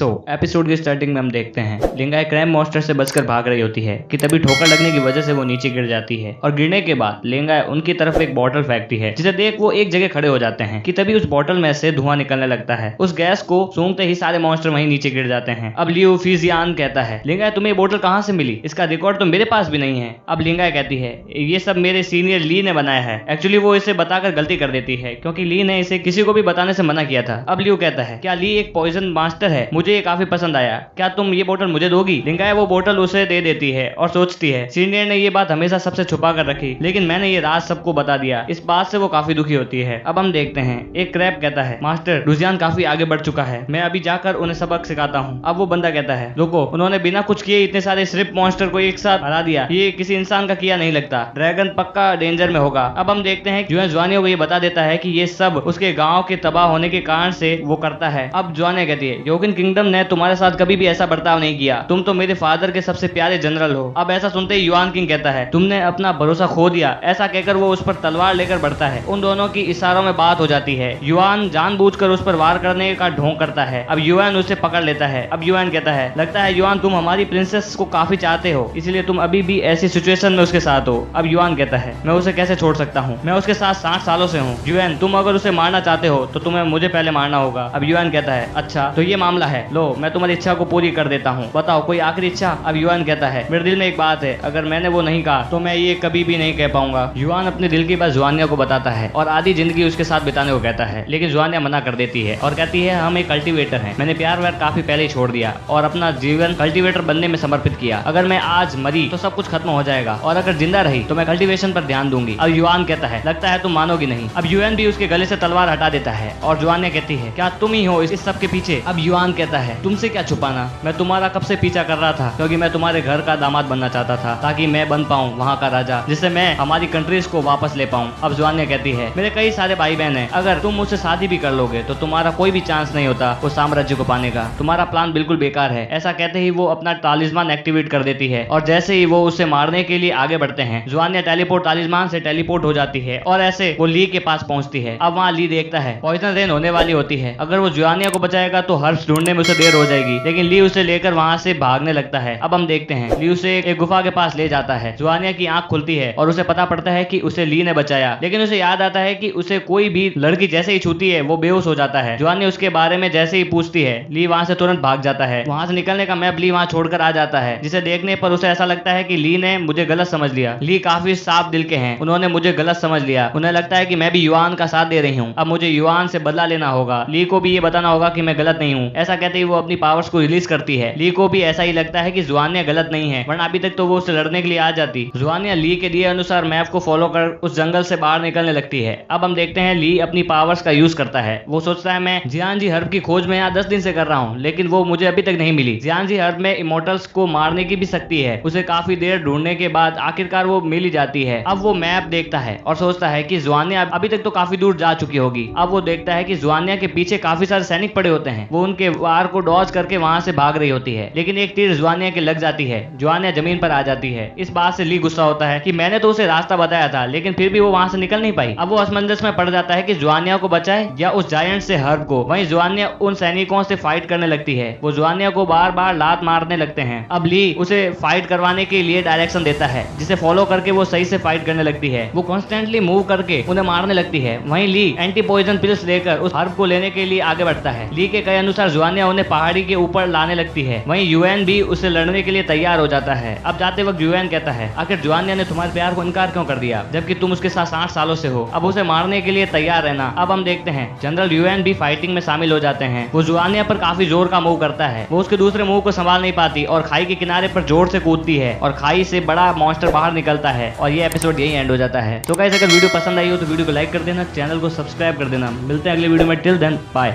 Episode की starting में हम देखते हैं लिंगाई क्रैम मॉन्स्टर से बचकर भाग रही होती है कि तभी ठोकर लगने की वजह से वो नीचे गिर जाती है और गिरने के बाद लिंगाई उनकी तरफ एक बॉटल फेंकती है जिसे देख वो एक जगह खड़े हो जाते हैं कि तभी उस बॉटल में से धुआं निकलने लगता है। उस गैस को सूंघते ही सारे मॉन्स्टर वहीं नीचे गिर जाते हैं। अब लियो फिजियान कहता है, लिंगाई तुम्हें ये बोतल कहाँ से मिली? इसका रिकॉर्ड तो मेरे पास भी नहीं है। अब लिंगाई कहती है, ये सब मेरे सीनियर ली ने बनाया है। एक्चुअली वो इसे बताकर गलती कर देती है क्योंकि ली ने इसे किसी को भी बताने से मना किया था। अब लियो कहता है, क्या ली एक पॉइजन मास्टर है? मुझे ये काफी पसंद आया, क्या तुम ये बोतल मुझे दोगी? लिंगाई वो बोतल उसे दे देती है और सोचती है सीनियर ने ये बात हमेशा सबसे छुपा कर रखी, लेकिन मैंने ये राज सबको बता दिया। इस बात से वो काफी दुखी होती है। अब हम देखते हैं एक क्रैब कहता है, मास्टर रुझान काफी आगे बढ़ चुका है, मैं अभी जाकर उन्हें सबक सिखाता हूँ। अब वो बंदा कहता है, रुको, उन्होंने बिना कुछ किए इतने सारे श्रिप मॉन्स्टर को एक साथ हरा दिया, ये किसी इंसान का किया नहीं लगता। ड्रैगन पक्का डेंजर में होगा। अब हम देखते हैं जुआन जुआनियों को ये बता देता है कि ये सब उसके गांव के तबाह होने के कारण से वो करता है। अब जुआनिया कहती है, योगिन किंगडम ने तुम्हारे साथ कभी भी ऐसा बर्ताव नहीं किया, तुम तो मेरे फादर के सबसे प्यारे जनरल हो। अब ऐसा सुनते ही युआन किंग कहता है, तुमने अपना भरोसा खो दिया। ऐसा कहकर वो उस पर तलवार लेकर बढ़ता है। उन दोनों की इशारों में बात हो जाती है। युआन जानबूझकर उस पर वार करने का ढोंग करता है। अब युआन उसे पकड़ लेता है। अब युआन कहता है, लगता है युआन तुम हमारी प्रिंसेस को काफी चाहते हो, इसलिए तुम अभी भी ऐसी सिचुएशन में उसके साथ हो। अब युआन कहता है, मैं उसे कैसे छोड़ सकता हूँ, मैं उसके साथ 60 सालों से हूँ। युआन, तुम अगर उसे मारना चाहते हो तो तुम्हें मुझे पहले मारना होगा। अब युआन कहता है, अच्छा तो ये मामला है, लो मैं तुम्हारी इच्छा को पूरी कर देता हूँ, बताओ कोई आखिरी इच्छा? अब युआन कहता है, मेरे दिल में एक बात है, अगर मैंने वो नहीं कहा तो मैं ये कभी भी नहीं कह पाऊंगा। युआन अपने दिल की बात जुआनिया को बताता है और आधी जिंदगी उसके साथ बिताने को कहता है, लेकिन जुआनिया मना कर देती है और कहती है, हम एक कल्टीवेटर हैं, मैंने प्यार व्यार काफी पहले ही छोड़ दिया और अपना जीवन कल्टीवेटर बनने में समर्पित किया। अगर मैं आज मरी तो सब कुछ खत्म हो जाएगा और अगर जिंदा रही तो मैं कल्टीवेशन पर ध्यान दूंगी। अब युआन कहता है, लगता है तुम मानोगी नहीं। अब युआन भी उसके गले से तलवार हटा देता है और जुआनिया कहती है, क्या तुम ही हो इस सब के पीछे? अब युआन कहता है, तुमसे क्या छुपाना, मैं तुम्हारा कब से पीछा कर रहा था, क्योंकि मैं तुम्हारे घर का दामाद बनना चाहता था ताकि मैं बन पाऊं वहाँ का राजा, जिससे मैं हमारी कंट्रीज को वापस ले पाऊं। अब जुआनिया कहती है, मेरे कई सारे भाई बहन हैं, अगर तुम मुझसे शादी भी कर लोगे तो तुम्हारा कोई भी चांस नहीं होता उस साम्राज्य को पाने का, तुम्हारा प्लान बिल्कुल बेकार है। ऐसा कहते ही वो अपना तालिस्मान एक्टिवेट कर देती है और जैसे ही वो उसे मारने के लिए आगे बढ़ते हैं, जुआनिया तालिस्मान से टेलीपोर्ट हो जाती है और ऐसे वो ली के पास पहुंचती है। अब वहाँ ली देखता है पॉइजन रेन होने वाली होती है, अगर वो जुआनिया को बचाएगा तो हर्ब्स ढूंढने में उसे देर हो जाएगी, लेकिन ली उसे लेकर वहाँ से भागने लगता है। अब हम देखते हैं ली उसे एक गुफा के पास ले जाता है। जुआनिया की आंख खुलती है और उसे पता पड़ता है कि उसे ली ने बचाया, लेकिन उसे याद आता है कि उसे कोई भी लड़की जैसे ही छूती है वो बेहोश हो जाता है। जुआनिया उसके बारे में जैसे ही पूछती है, ली वहाँ से तुरंत भाग जाता है। वहाँ से निकलने का मैप ली वहाँ छोड़कर आ जाता है, जिसे देखने पर उसे ऐसा लगता है कि ली ने मुझे गलत समझ लिया। ली काफी साफ दिल के हैं, उन्होंने मुझे गलत समझ लिया, उन्हें लगता है कि मैं भी युआन का साथ दे रही हूँ, अब मुझे युआन से बदला लेना होगा, ली को भी ये बताना होगा कि मैं गलत नहीं हूँ। ऐसा कहते ही वो अपनी पावर्स को रिलीज करती है। ली को भी ऐसा ही लगता है कि जुआनिया गलत नहीं है, वरना अभी तक तो वो उससे लड़ने के लिए आ जाती। जुआनिया ली के दिए अनुसार मैप को फॉलो कर उस जंगल से बाहर निकलने लगती है। अब हम देखते हैं ली अपनी पावर्स का यूज करता है। वो सोचता है, मैं जियान जी हर्ब की खोज में यहाँ 10 दिन से कर रहा हूँ, लेकिन वो मुझे अभी तक नहीं मिली। जियान जी हर्ब में इमोर्टल्स को मारने की भी शक्ति है। उसे काफी देर ढूंढने के बाद आखिरकार वो मिल ही जाती है। अब वो मैप देखता है और सोचता है कि जुआनिया अभी तक तो काफी दूर जा चुकी होगी। अब वो देखता है कि जुआनिया के पीछे काफी सारे सैनिक पड़े होते हैं, वो उनके वार को डॉज करके वहां से भाग रही होती है, लेकिन एक तीर जुआनिया के लग जाती है। जुआनिया जमीन पर आ जाती है। इस बात से ली गुस्सा होता है कि मैंने तो उसे रास्ता बताया था, लेकिन फिर भी वो वहां से निकल नहीं पाई। अब वो असमंजस में पड़ जाता है कि जुआनिया को बचाए या उस जायंट से हर्ब को। वहीं जुआनिया उन सैनिकों से फाइट करने लगती है, वो जुआनिया को बार बार लात मारने लगते हैं। अब ली उसे फाइट करवाने के लिए डायरेक्शन देता है, जिसे फॉलो करके वो सही से फाइट करने लगती है। वो कॉन्स्टेंटली मूव करके उन्हें मारने लगती है। वहीं ली एंटी पॉइजन पिल्स लेकर उस हर्ब को लेने के लिए आगे बढ़ता है। ली के कहे अनुसार जुआनिया उन्हें पहाड़ी के ऊपर लाने लगती है। वहीं यूएन भी उसे लड़ने के लिए तैयार हो जाता है। अब जाते वक्त यूएन कहता है, आखिर जुआनिया ने तुम्हारे प्यार को इनकार क्यों कर दिया, जबकि तुम उसके साथ 60 सालों से हो, अब उसे मारने के लिए तैयार रहना। अब हम देखते हैं जनरल यूएन भी फाइटिंग में शामिल हो जाते हैं। वो जुआनिया पर काफी जोर का मूव करता है। वो उसके दूसरे मूव को संभाल नहीं पाती और खाई के किनारे पर जोर से कूदती है और खाई से बड़ा मॉन्स्टर बाहर निकलता है और ये एपिसोड यही एंड हो जाता है। तो गाइस, अगर वीडियो पसंद आई हो तो वीडियो को लाइक कर देना, चैनल को सब्सक्राइब कर देना। मिलते हैं अगले वीडियो में, टिल देन बाय।